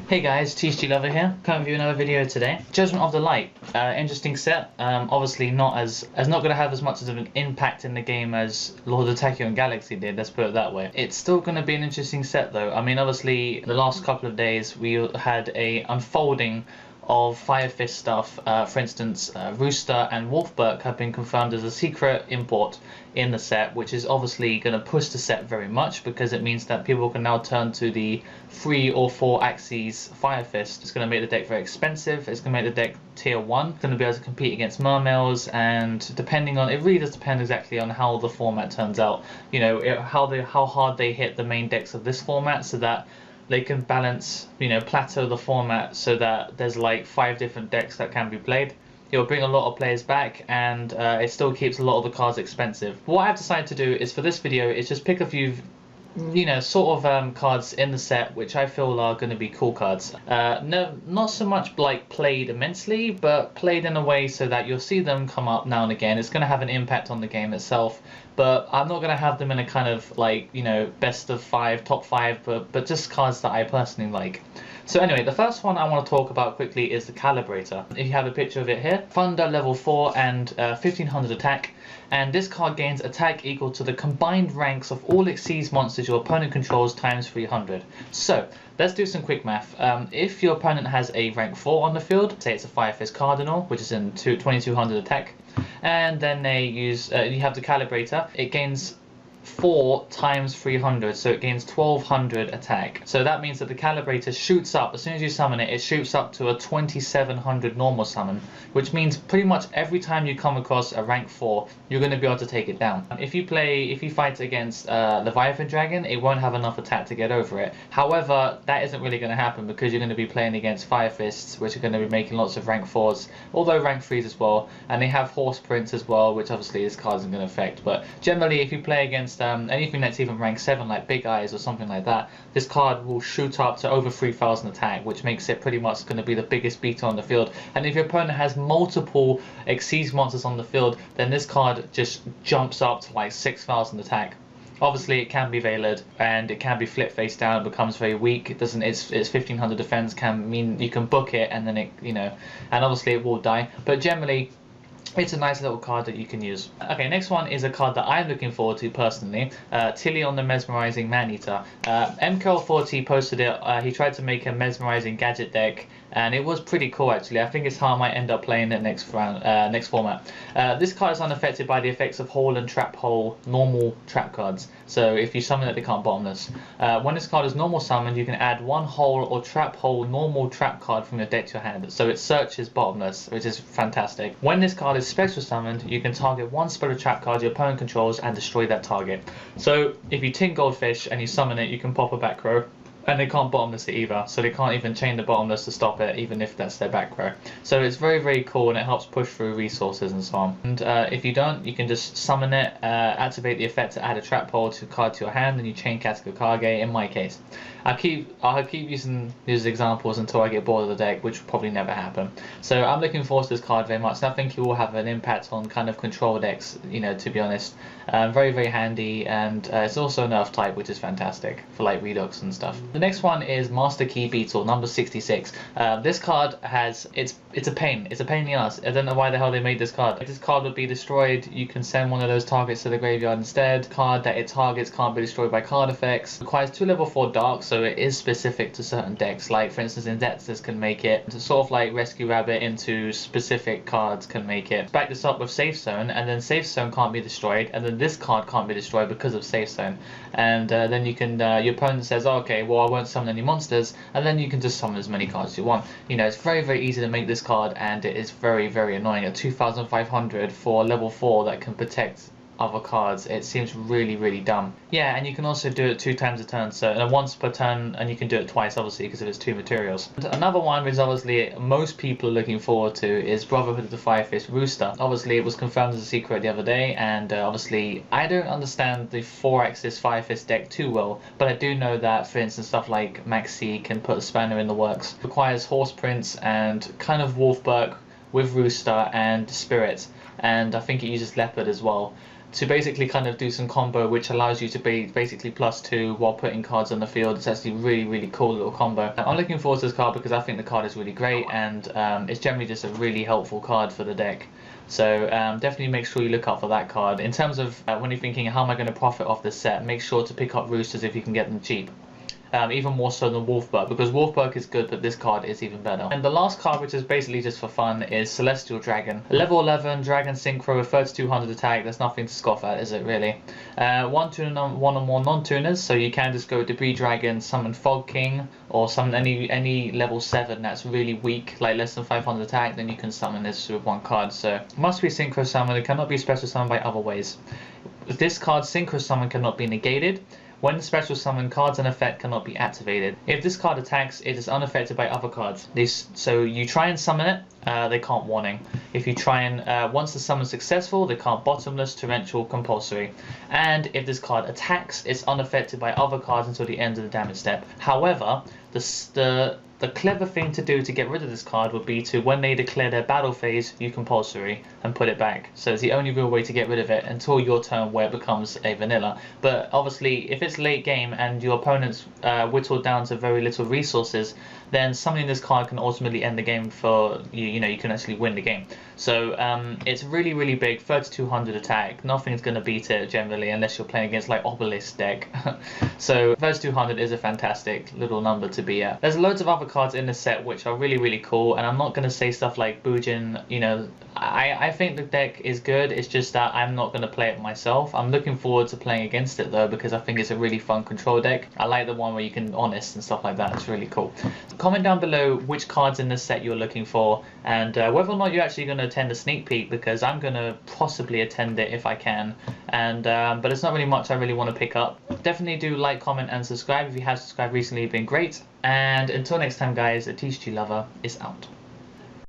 Hey guys, Thetcglover here, coming with you another video today. Judgment of the Light, interesting set. Obviously not not going to have as much of an impact in the game as Lord of the and Galaxy did. Let's put it that way. It's still going to be an interesting set though. I mean, obviously the last couple of days we had a unfolding of Fire Fist stuff. For instance, Rooster and Wolfberg have been confirmed as a secret import in the set, which is obviously going to push the set very much because it means that people can now turn to the 3 or 4 axes Fire Fist. It's going to make the deck very expensive. It's going to make the deck tier 1. It's going to be able to compete against Mermails, and depending on, it really does depend exactly on how the format turns out. You know, how hard they hit the main decks of this format, so that they can balance, you know, plateau the format so that there's like 5 different decks that can be played. It'll bring a lot of players back, and it still keeps a lot of the cards expensive. What I've decided to do is, for this video, is just pick a few, you know, sort of cards in the set which I feel are going to be cool cards. No, not so much like played immensely, but played in a way so that you'll see them come up now and again. It's going to have an impact on the game itself, but I'm not going to have them in a kind of like, you know, best of 5, top 5, but just cards that I personally like. So anyway, the first one I want to talk about quickly is the Calibrator. If you have a picture of it here, Thunder level 4 and 1500 attack, and this card gains attack equal to the combined ranks of all Xyz monsters your opponent controls times 300. So let's do some quick math. If your opponent has a rank 4 on the field, say it's a Fire Fist Cardinal, which is in 2200 attack, and then they use, you have the Calibrator, it gains 4 times 300, so it gains 1200 attack. So that means that the Calibrator shoots up, as soon as you summon it, it shoots up to a 2700 normal summon, which means pretty much every time you come across a rank 4, you're going to be able to take it down. If you fight against Leviathan Dragon, it won't have enough attack to get over it. However, that isn't really going to happen because you're going to be playing against Fire Fists, which are going to be making lots of rank 4s, although rank 3s as well, and they have Horse Prince as well, which obviously this card isn't going to affect. But generally, if you play against anything that's even rank 7 like Big Eyes or something like that, this card will shoot up to over 3000 attack, which makes it pretty much going to be the biggest beater on the field. And if your opponent has multiple Xyz monsters on the field, then this card just jumps up to like 6000 attack. Obviously it can be Veiled and it can be flip face down, it becomes very weak. It doesn't, its 1500 defense can mean you can book it and then it, you know, and obviously it will die, but generally it's a nice little card that you can use. Okay, next one is a card that I'm looking forward to personally. Tillion the Mesmerizing Maneater. MKL40 posted it. He tried to make a mesmerizing gadget deck, and it was pretty cool actually. I think it's how I might end up playing it next round, next format. This card is unaffected by the effects of Hole and Trap Hole normal trap cards. So if you summon it, they can't bottomless. When this card is normal summoned, you can add 1 Hole or Trap Hole normal trap card from your deck to your hand. So it searches bottomless, which is fantastic. When this card is special summoned, you can target 1 spell or trap card your opponent controls and destroy that target. So if you tin Goldfish and you summon it, you can pop a back row. And they can't bottomless it either, so they can't even chain the bottomless to stop it, even if that's their back row. So it's very, very cool, and it helps push through resources and so on. And if you don't, you can just summon it, activate the effect to add a trap hole to card to your hand, and you chain Thetcglover in my case. I'll keep using these examples until I get bored of the deck, which will probably never happen. So I'm looking forward to this card very much, and I think it will have an impact on kind of control decks, you know, to be honest. Very, very handy, and it's also an Earth type, which is fantastic for like Redux and stuff. The next one is Master Key Beetle, number 66. This card has, it's a pain. It's a pain in the ass. I don't know why the hell they made this card. If this card would be destroyed, you can send one of those targets to the graveyard instead. Card that it targets can't be destroyed by card effects. Requires 2 level 4 dark, so it is specific to certain decks. Like for instance, Indexes can make it. To sort of like Rescue Rabbit into specific cards can make it. Back this up with Safe Zone, and then Safe Zone can't be destroyed, and then this card can't be destroyed because of Safe Zone. And then you can, your opponent says, oh, okay, well I won't summon any monsters, and then you can just summon as many cards as you want. You know, it's very, very easy to make this card, and it is very, very annoying. At 2500 for level 4 that can protect other cards, it seems really, really dumb. Yeah, and you can also do it 2 times a turn, so once per turn, and you can do it twice obviously because of its 2 materials. And another one which obviously most people are looking forward to is Brotherhood of the Fire Fist Rooster. Obviously it was confirmed as a secret the other day, and obviously I don't understand the 4-axis Fire Fist deck too well, but I do know that for instance stuff like Maxi can put a spanner in the works. It requires Horse Prince and kind of Wolfberg with Rooster and Spirit, and I think it uses Leopard as well. to basically kind of do some combo which allows you to be basically +2 while putting cards on the field. It's actually really cool little combo. I'm looking forward to this card because I think the card is really great, and it's generally just a really helpful card for the deck. So definitely make sure you look out for that card. In terms of when you're thinking how am I going to profit off this set, make sure to pick up Roosters if you can get them cheap. Even more so than Wolfberg, because Wolfberg is good, but this card is even better. And the last card, which is basically just for fun, is Celestial Dragon. Level 11 Dragon Synchro with 3200 attack. There's nothing to scoff at, is it really? One or more non-tuners, so you can just go Debris Dragon, summon Fog King, or summon any level 7 that's really weak, like less than 500 attack, then you can summon this with one card. So must be Synchro Summon. It cannot be Special Summon by other ways. This card's Synchro Summon cannot be negated. When special summon, cards and effect cannot be activated. If this card attacks, it is unaffected by other cards. So you try and summon it, they can't warning. If you try and, once the summon is successful, they can't bottomless, torrential, compulsory. And if this card attacks, it's unaffected by other cards until the end of the damage step. However, the clever thing to do to get rid of this card would be to, when they declare their battle phase, you compulsory and put it back. So it's the only real way to get rid of it until your turn where it becomes a vanilla. But obviously, if it's late game and your opponent's whittled down to very little resources, then summoning this card can ultimately end the game for you. You know, you can actually win the game. So it's really big, 3200 attack. Nothing's going to beat it generally unless you're playing against like Obelisk deck. So 3200 is a fantastic little number to be at. There's loads of other cards in the set which are really cool, and I'm not going to say stuff like Bujin. You know, I think the deck is good. It's just that I'm not going to play it myself. I'm looking forward to playing against it though, because I think it's a really fun control deck. I like the one where you can honest and stuff like that. It's really cool. Comment down below which cards in this set you're looking for, and whether or not you're actually going to attend a sneak peek, because I'm going to possibly attend it if I can. And but it's not really much I really want to pick up. Definitely do like, comment and subscribe. If you have subscribed recently, you've been great. And until next time guys, a TCG Lover is out.